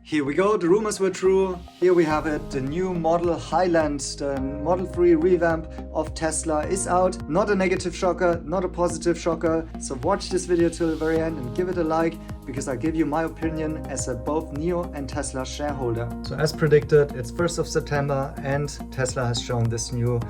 Here we go, the rumors were true. Here we have it, the new model Highland, the Model 3 revamp of Tesla is out. Not a negative shocker, not a positive shocker. So watch this video till the very end and give it a like, because I give you my opinion as a both NIO and Tesla shareholder. So as predicted, it's 1st of September and Tesla has shown this new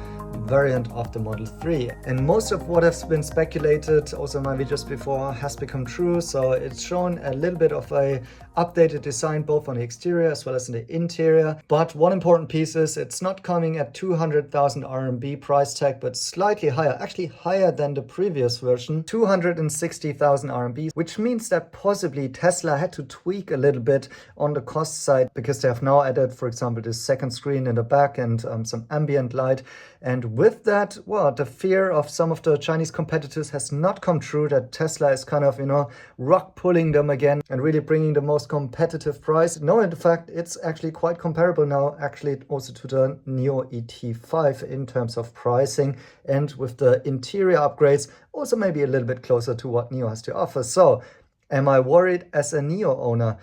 variant of the Model 3. And most of what has been speculated, also in my videos before, has become true. So it's shown a little bit of a updated design both on the exterior as well as in the interior. But one important piece is it's not coming at 200,000 RMB price tag, but slightly higher, actually higher than the previous version, 260,000 RMB, which means that possibly Tesla had to tweak a little bit on the cost side, because they have now added, for example, this second screen in the back and some ambient light. And with that, well, the fear of some of the Chinese competitors has not come true, that Tesla is kind of, rock pulling them again and really bringing the most competitive price. No, in fact, it's actually quite comparable now, actually also to the NIO ET5 in terms of pricing, and with the interior upgrades, also maybe a little bit closer to what NIO has to offer. So, am I worried as a NIO owner?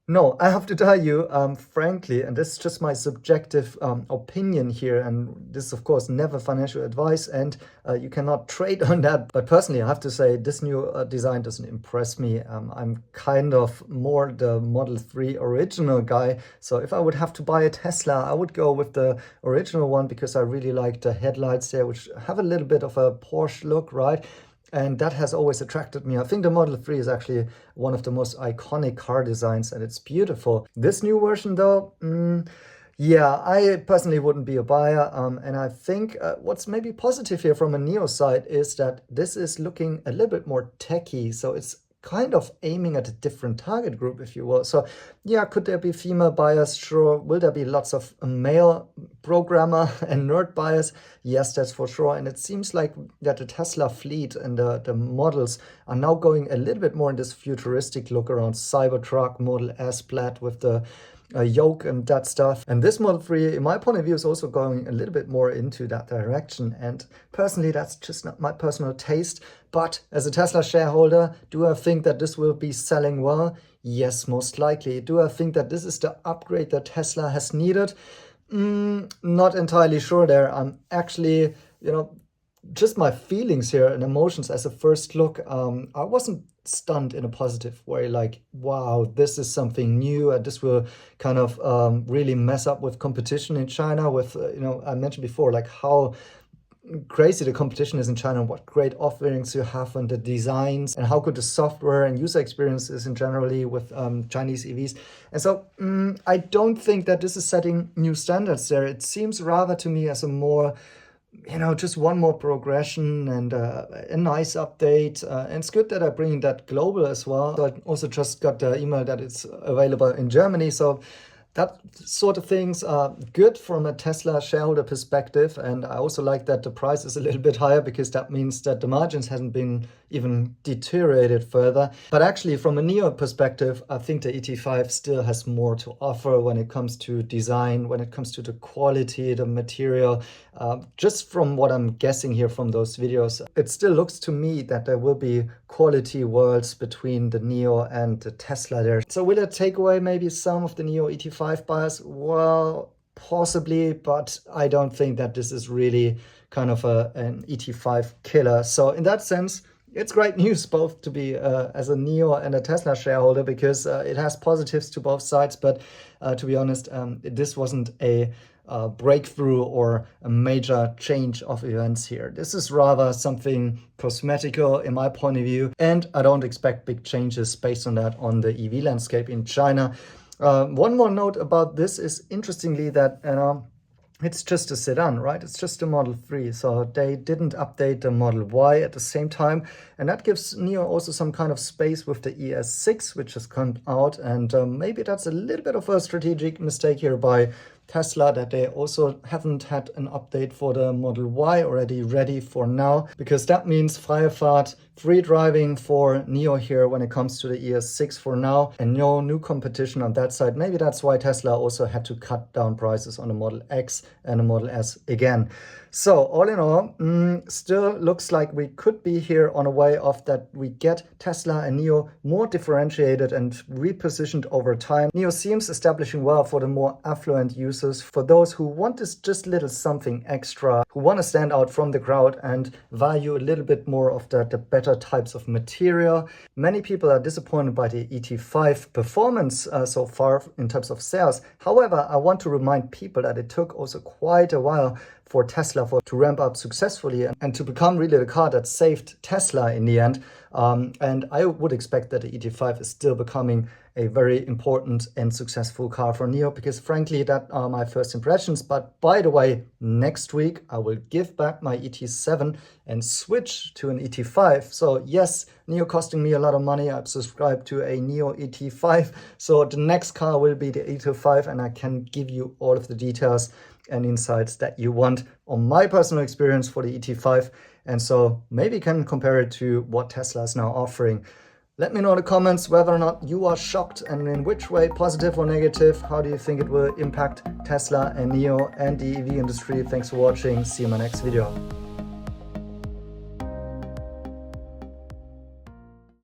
No, I have to tell you, frankly, and this is just my subjective opinion here, and this is of course never financial advice, and you cannot trade on that. But personally, I have to say this new design doesn't impress me. I'm kind of more the Model 3 original guy. So if I would have to buy a Tesla, I would go with the original one, because I really like the headlights there, which have a little bit of a Porsche look, right? And that has always attracted me. I think the Model 3 is actually one of the most iconic car designs, and it's beautiful. This new version though, yeah, I personally wouldn't be a buyer. And I think what's maybe positive here from a NIO side is that this is looking a little bit more techy. So it's kind of aiming at a different target group, if you will. So yeah, could there be female buyers? Sure. Will there be lots of male programmer and nerd buyers? Yes, that's for sure. And it seems like that the Tesla fleet and the models are now going a little bit more in this futuristic look around Cybertruck, Model S Plaid with the yoke and that stuff. And this Model 3, in my point of view, is also going a little bit more into that direction. And personally, that's just not my personal taste. But as a Tesla shareholder, do I think that this will be selling well? Yes, most likely. Do I think that this is the upgrade that Tesla has needed? Not entirely sure there. I'm actually, just my feelings here and emotions as a first look, I wasn't stunned in a positive way, like, wow, this is something new, and this will kind of really mess up with competition in China with, I mentioned before, like how crazy the competition is in China, what great offerings you have on the designs, and how good the software and user experience is in generally with Chinese EVs. And so I don't think that this is setting new standards there. It seems rather to me as a more just one more progression and a nice update. And it's good that I'm bringing that global as well. So I also just got the email that it's available in Germany. So that sort of things are good from a Tesla shareholder perspective. And I also like that the price is a little bit higher, because that means that the margins hasn't been even deteriorated further. But actually, from a NIO perspective, I think the ET5 still has more to offer when it comes to design, when it comes to the quality, the material. Just from what I'm guessing here from those videos, it still looks to me that there will be quality worlds between the NIO and the Tesla there. So will it take away maybe some of the NIO ET5 buyers? Well, possibly, but I don't think that this is really kind of an ET5 killer. So in that sense, it's great news both to be as a NIO and a Tesla shareholder, because it has positives to both sides. But to be honest, this wasn't a breakthrough or a major change of events here. This is rather something cosmetical in my point of view, and I don't expect big changes based on that on the EV landscape in China. One more note about this is, interestingly, that it's just a sedan, right? It's just a Model 3. So they didn't update the Model Y at the same time. And that gives NIO also some kind of space with the ES6, which has come out. And maybe that's a little bit of a strategic mistake here by Tesla, that they also haven't had an update for the Model Y already ready for now, because that means freie Fahrt, free driving for NIO here when it comes to the ES6 for now, and no new competition on that side. Maybe that's why Tesla also had to cut down prices on the Model X and the Model S again. So all in all, still looks like we could be here on a way of that we get Tesla and NIO more differentiated and repositioned over time. NIO seems establishing well for the more affluent users, for those who want this just little something extra, who want to stand out from the crowd and value a little bit more of the better types of material. Many people are disappointed by the ET5 performance so far in terms of sales. However, I want to remind people that it took also quite a while for Tesla to ramp up successfully and to become really the car that saved Tesla in the end. And I would expect that the ET5 is still becoming a very important and successful car for NIO, because frankly, that are my first impressions. But by the way, next week I will give back my ET7 and switch to an ET5. So yes, NIO costing me a lot of money. I've subscribed to a NIO ET5. So the next car will be the ET5, and I can give you all of the details and insights that you want on my personal experience for the ET5. And so maybe you can compare it to what Tesla is now offering. Let me know in the comments whether or not you are shocked, and in which way, positive or negative. How do you think it will impact Tesla and NIO and the EV industry? Thanks for watching. See you in my next video.